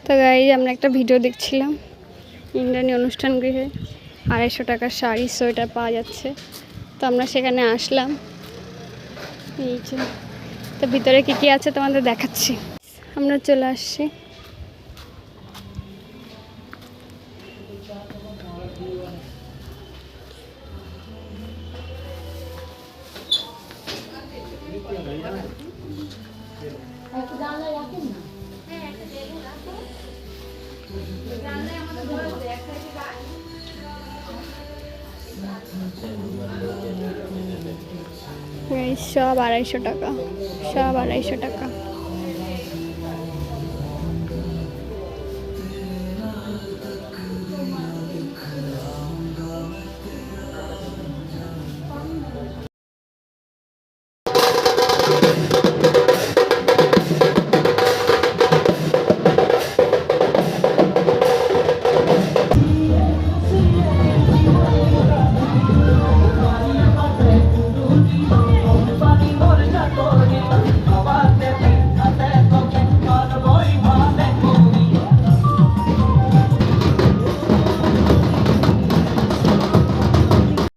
তো গাইজ আমরা একটা ভিডিও দেখছিলাম ইন্দ্রাণী অনুষ্ঠান গৃহে 250 টাকার শাড়ি সোয়েটার পাওয়া যাচ্ছে। তো আমরা সেখানে আসলাম, এই যে। তো ভিতরে কী কী আছে তোমাদের দেখাচ্ছি। আমরা চলে আসছি। সব 250 টাকা, সব 250 টাকা।